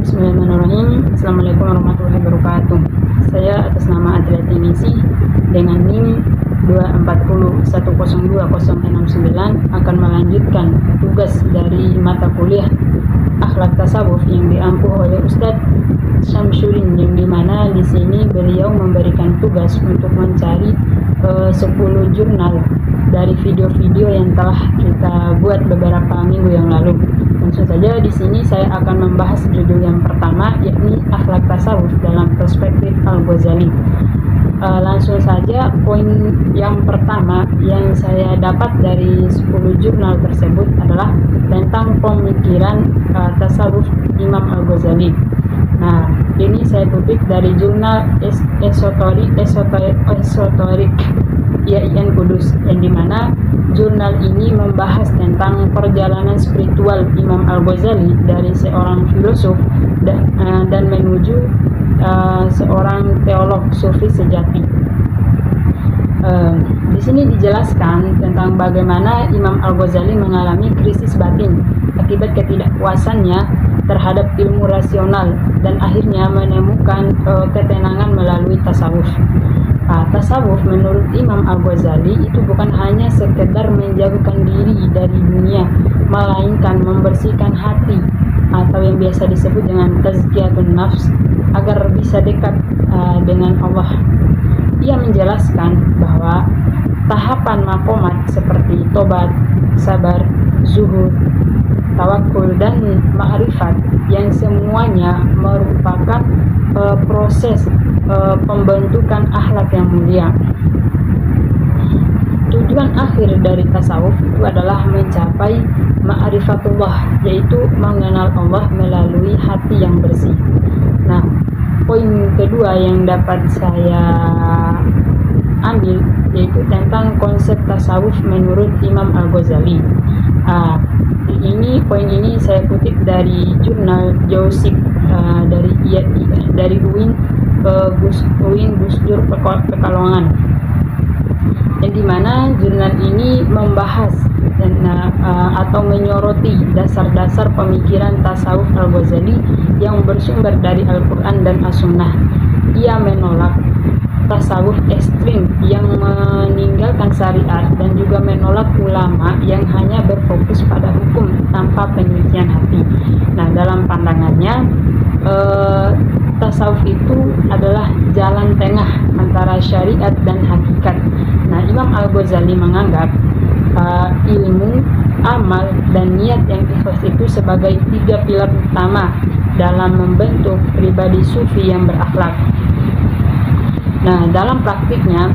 Bismillahirrahmanirrahim. Assalamualaikum warahmatullahi wabarakatuh. Saya atas nama Adria Tinisi dengan NIM 240102069 akan melanjutkan tugas dari mata kuliah Akhlak Tasawuf yang diampu oleh Ustadz Syamsuddin, yang dimana di sini beliau memberikan tugas untuk mencari 10 jurnal dari video-video yang telah kita buat beberapa minggu yang lalu. Langsung saja di sini saya akan membahas judul yang pertama, yakni Akhlak Tasawuf dalam perspektif Al-Ghazali. Langsung saja, poin yang pertama yang saya dapat dari 10 jurnal tersebut adalah tentang pemikiran tasawuf Imam Al-Ghazali. Nah, ini saya kutip dari jurnal Esoterik IAIN Kudus, yang dimana jurnal ini membahas tentang perjalanan spiritual Imam Al-Ghazali dari seorang filosof dan menuju seorang teolog sufi sejati. Di sini dijelaskan tentang bagaimana Imam Al-Ghazali mengalami krisis batin akibat ketidakpuasannya terhadap ilmu rasional dan akhirnya menemukan ketenangan melalui tasawuf. Tasawuf menurut Imam Al-Ghazali itu bukan hanya sekedar menjauhkan diri dari dunia, melainkan membersihkan hati atau yang biasa disebut dengan tazkiyatun nafs agar bisa dekat dengan Allah. Ia menjelaskan bahwa tahapan makomat seperti tobat, sabar, zuhud, tawakul, dan ma'rifat yang semuanya merupakan proses pembentukan akhlak yang mulia. Tujuan akhir dari tasawuf itu adalah mencapai ma'rifatullah, yaitu mengenal Allah melalui hati yang bersih. Nah, poin kedua yang dapat saya ambil yaitu tentang konsep tasawuf menurut Imam Al-Ghazali. Poin ini saya kutip dari jurnal Jausik dari UIN Gus Dur Pekalongan, yang dimana jurnal ini membahas atau menyoroti dasar-dasar pemikiran tasawuf Al-Ghazali yang bersumber dari Al-Quran dan As-Sunnah. Ia menolak tasawuf ekstrim yang meninggalkan syariat dan juga menolak ulama yang hanya berfokus pada hukum tanpa penyucian hati. Nah, dalam pandangannya tasawuf itu adalah jalan tengah antara syariat dan hakikat. Nah, Imam Al-Ghazali menganggap ilmu, amal, dan niat yang ikhlas itu sebagai 3 pilar utama dalam membentuk pribadi sufi yang berakhlak. Nah, dalam praktiknya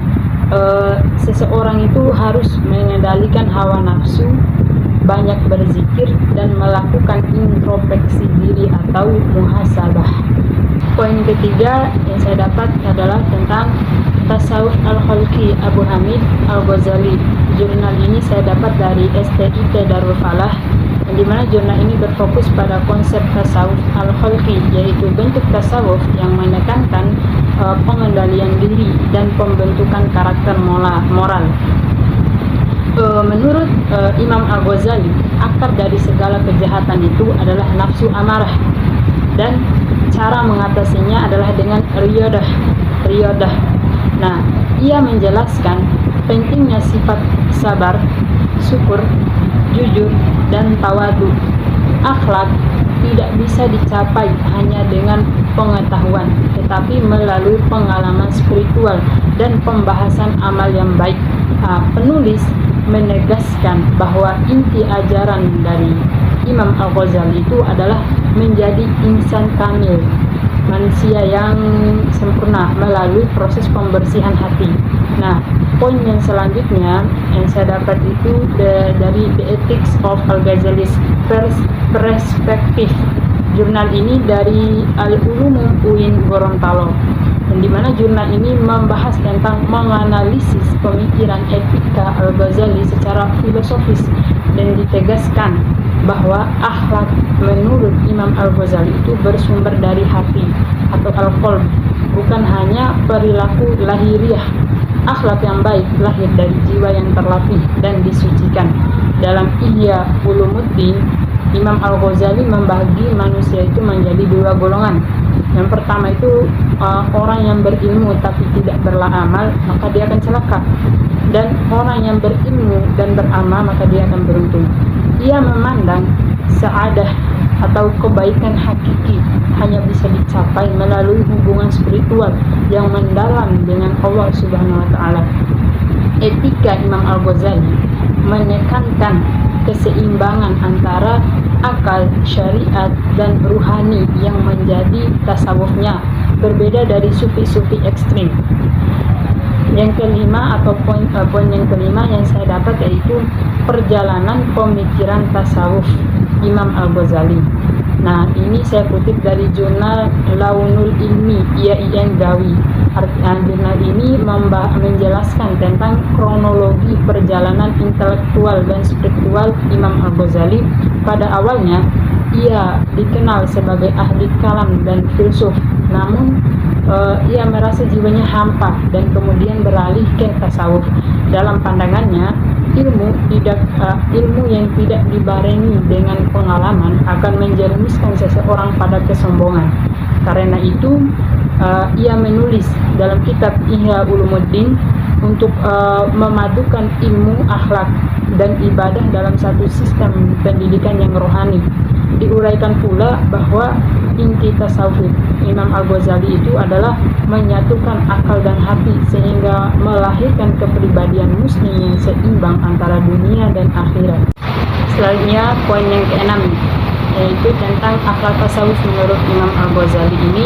seseorang itu harus mengendalikan hawa nafsu, banyak berzikir, dan melakukan introspeksi diri atau muhasabah. Poin ketiga yang saya dapat adalah tentang tasawuf al-khalqi Abu Hamid Al-Ghazali. Jurnal ini saya dapat dari STIT Darul Falah, yang dimana jurnal ini berfokus pada konsep tasawuf al-khalqi, yaitu bentuk tasawuf yang menekankan pengendalian diri dan pembentukan karakter moral. Menurut Imam Al-Ghazali, akar dari segala kejahatan itu adalah nafsu amarah, dan cara mengatasinya adalah dengan riyadah. Nah, ia menjelaskan pentingnya sifat sabar, syukur, jujur, dan tawadu. Akhlak tidak bisa dicapai hanya dengan pengetahuan, tetapi melalui pengalaman spiritual dan pembahasan amal yang baik. Penulis menegaskan bahwa inti ajaran dari Imam Al-Ghazali itu adalah menjadi insan kamil, manusia yang sempurna melalui proses pembersihan hati. Nah, poin yang selanjutnya yang saya dapat itu dari The Ethics of Al-Ghazali's Perspective. Jurnal ini dari Al-Ulum UIN Gorontalo, yang dimana jurnal ini membahas tentang menganalisis pemikiran etika Al-Ghazali secara filosofis, dan ditegaskan bahwa akhlak menurut Imam Al-Ghazali itu bersumber dari hati atau al-qalb, bukan hanya perilaku lahiriah. Akhlak yang baik lahir dari jiwa yang terlatih dan disucikan. Dalam Ihya Ulumuddin Imam Al-Ghazali membagi manusia itu menjadi dua golongan. Yang pertama itu orang yang berilmu tapi tidak beramal, maka dia akan celaka. Dan orang yang berilmu dan beramal, maka dia akan beruntung. Ia memandang sa'adah atau kebaikan hakiki hanya bisa dicapai melalui hubungan spiritual yang mendalam dengan Allah Subhanahu wa taala. Etika Imam Al-Ghazali menekankan keseimbangan antara akal, syariat, dan ruhani yang menjadi tasawufnya, berbeda dari sufi-sufi ekstrim. Yang kelima atau poin yang kelima yang saya dapat yaitu perjalanan pemikiran tasawuf Imam Al-Ghazali. Nah, ini saya kutip dari jurnal Launul Ilmi IAIN Gawi. Jurnal ini menjelaskan tentang kronologi perjalanan intelektual dan spiritual Imam Al-Ghazali. Pada awalnya ia dikenal sebagai ahli kalam dan filsuf, namun ia merasa jiwanya hampa dan kemudian beralih ke tasawuf. Dalam pandangannya, ilmu yang tidak dibarengi dengan pengalaman akan menjerumuskan seseorang pada kesombongan. Karena itu ia menulis dalam kitab Ihya Ulumuddin untuk memadukan ilmu, akhlak, dan ibadah dalam satu sistem pendidikan yang rohani. Diuraikan pula bahwa inti tasawuf Imam Al-Ghazali itu adalah menyatukan akal dan hati sehingga melahirkan kepribadian muslim yang seimbang antara dunia dan akhirat. Selanjutnya poin yang keenam, yaitu tentang akhlak tasawuf menurut Imam Al-Ghazali. Ini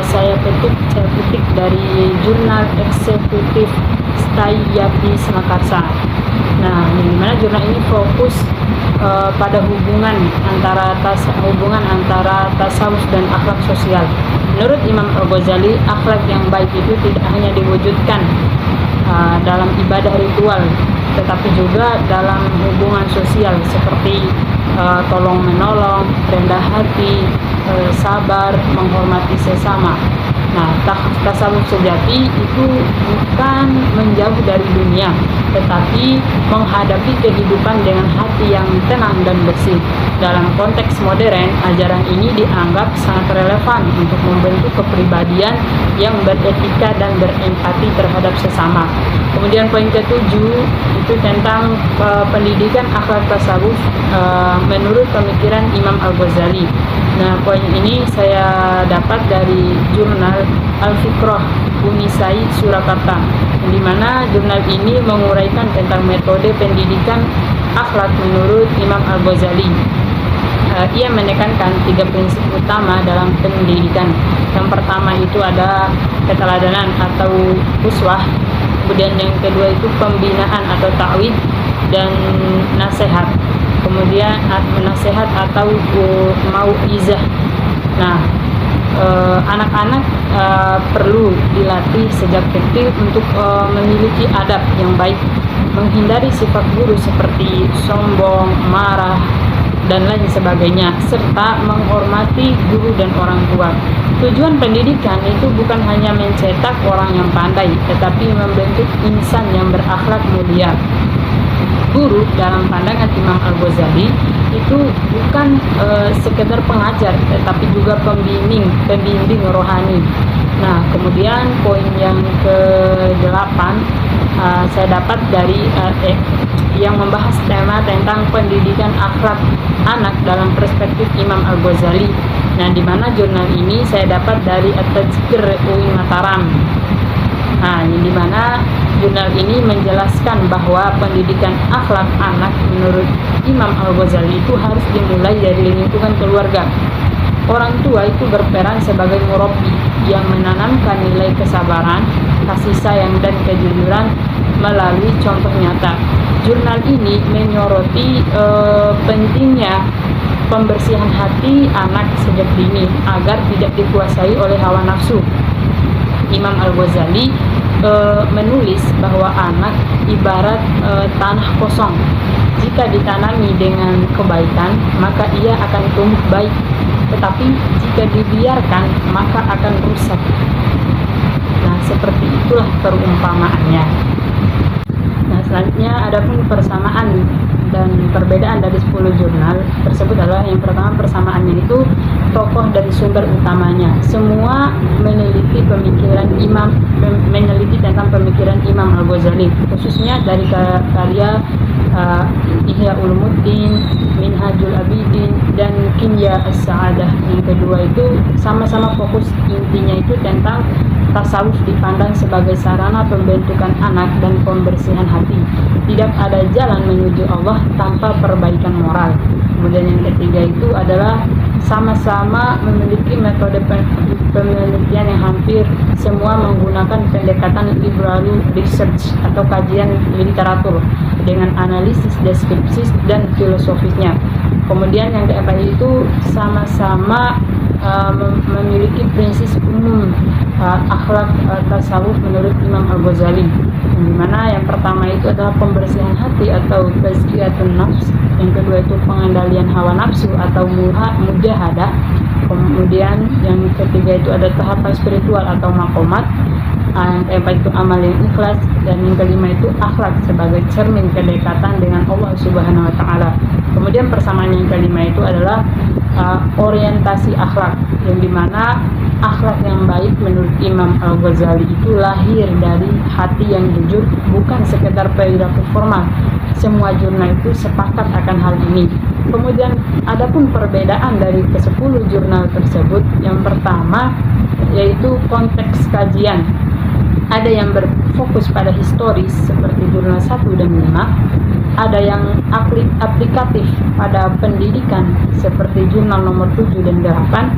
saya petik dari jurnal eksekutif Stayyapi Semakarsa. Nah, di mana jurnal ini fokus pada hubungan antara tasawuf dan akhlak sosial. Menurut Imam Al-Ghazali, akhlak yang baik itu tidak hanya diwujudkan dalam ibadah ritual, tetapi juga dalam hubungan sosial seperti tolong menolong, rendah hati, sabar, menghormati sesama. Nah, tasawuf sejati itu bukan menjauh dari dunia, tetapi menghadapi kehidupan dengan hati yang tenang dan bersih. Dalam konteks modern, ajaran ini dianggap sangat relevan untuk membentuk kepribadian yang beretika dan berempati terhadap sesama. Kemudian poin ketujuh itu tentang pendidikan akhlak tasawuf menurut pemikiran Imam Al-Ghazali. Nah, poin ini saya dapat dari jurnal Al-Fiqrah Unisai Surakarta, di mana jurnal ini menguraikan tentang metode pendidikan akhlak menurut Imam Al-Ghazali. Ia menekankan 3 prinsip utama dalam pendidikan. Yang pertama itu ada keteladanan atau uswah. Kemudian yang kedua itu pembinaan atau ta'wid dan nasihat. Kemudian nasihat atau mau'izah. Nah, anak-anak perlu dilatih sejak kecil untuk memiliki adab yang baik, menghindari sifat buruk seperti sombong, marah, dan lain sebagainya, serta menghormati guru dan orang tua. Tujuan pendidikan itu bukan hanya mencetak orang yang pandai, tetapi membentuk insan yang berakhlak mulia. Guru dalam pandangan Imam Al-Ghazali itu bukan sekedar pengajar, tetapi juga pembimbing rohani. Nah, kemudian poin yang ke-8 saya dapat dari yang membahas tema tentang pendidikan akhlak anak dalam perspektif Imam Al-Ghazali. Nah, di mana jurnal ini saya dapat dari At-Tazkir UI Mataram. Nah, di mana jurnal ini menjelaskan bahwa pendidikan akhlak anak menurut Imam Al-Ghazali itu harus dimulai dari lingkungan keluarga. Orang tua itu berperan sebagai murabbi yang menanamkan nilai kesabaran, kasih sayang, dan kejujuran melalui contoh nyata. Jurnal ini menyoroti pentingnya pembersihan hati anak sejak dini agar tidak dikuasai oleh hawa nafsu. Imam Al-Ghazali menulis bahwa anak ibarat tanah kosong. Jika ditanami dengan kebaikan, maka ia akan tumbuh baik. Tetapi jika dibiarkan, maka akan rusak. Nah, seperti itulah perumpamaannya. Nah, Selanjutnya adapun persamaan dan perbedaan dari 10 jurnal tersebut adalah yang pertama, persamaannya itu tokoh dan sumber utamanya. Semua meneliti tentang pemikiran Imam Al-Ghazali, khususnya dari karya Ihya Ulumuddin, Minhajul Abidin, dan Kimya As-Sa'adah. Yang kedua itu sama-sama fokus intinya itu tentang tasawuf dipandang sebagai sarana pembentukan anak dan pembersihan hati. Tidak ada jalan menuju Allah tanpa perbaikan moral. Kemudian yang ketiga itu adalah sama-sama memiliki metode penelitian yang hampir semua menggunakan pendekatan liberal research atau kajian literatur dengan analisis deskripsi dan filosofisnya. Kemudian yang keempat itu sama-sama memiliki prinsip umum akhlak tasawuf menurut Imam Al-Ghazali, yang dimana yang pertama itu adalah pembersihan hati atau tazkiyatun nafs, yang kedua itu pengendalian hawa nafsu atau mujahadah, kemudian yang ketiga itu ada tahapan spiritual atau maqamat, yang keempat itu amal yang ikhlas, dan yang kelima itu akhlak sebagai cermin kedekatan dengan Allah Subhanahu wa taala. Kemudian persamaan yang kelima itu adalah orientasi akhlak, yang dimana akhlak yang baik menurut Imam Al-Ghazali itu lahir dari hati yang jujur, bukan sekedar perilaku formal. Semua jurnal itu sepakat akan hal ini. Kemudian adapun perbedaan dari ke-10 jurnal tersebut, yang pertama yaitu konteks kajian. Ada yang berfokus pada historis seperti jurnal 1 dan 5, ada yang aplikatif pada pendidikan seperti jurnal nomor 7 dan 8,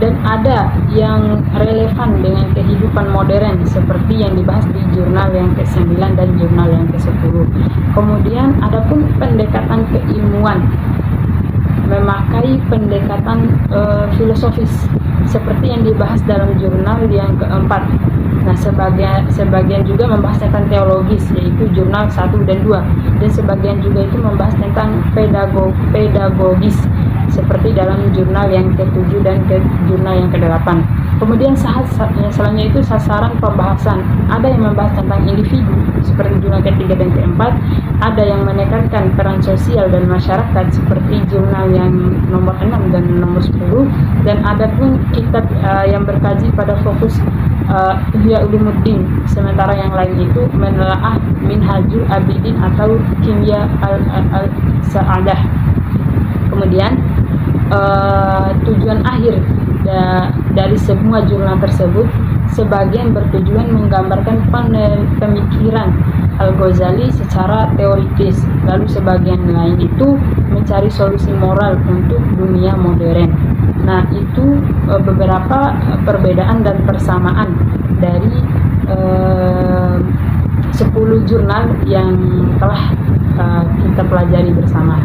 dan ada yang relevan dengan kehidupan modern seperti yang dibahas di jurnal yang ke-9 dan jurnal yang ke-10. Kemudian adapun pendekatan keilmuan, memakai pendekatan filosofis seperti yang dibahas dalam jurnal yang keempat. Nah, sebagian juga membahas tentang teologis, yaitu jurnal 1 dan 2, dan sebagian juga itu membahas tentang pedagogis seperti dalam jurnal yang ke-7 dan jurnal yang ke-8. Kemudian selanjutnya itu sasaran pembahasan. Ada yang membahas tentang individu seperti jurnal ke-3 dan ke-4, ada yang menekankan peran sosial dan masyarakat seperti jurnal yang nomor 6 dan nomor 10, dan ada pun kitab yang berkaji pada fokus Ihya Ulumuddin, sementara yang lain itu menelaah Minhajul Abidin atau Kimya Al-Sa'adah. Kemudian tujuan akhir dari semua jurnal tersebut, sebagian bertujuan menggambarkan pemikiran Al-Ghazali secara teoritis, lalu sebagian lain itu mencari solusi moral untuk dunia modern. Nah, itu beberapa perbedaan dan persamaan dari 10 jurnal yang telah kita pelajari bersama.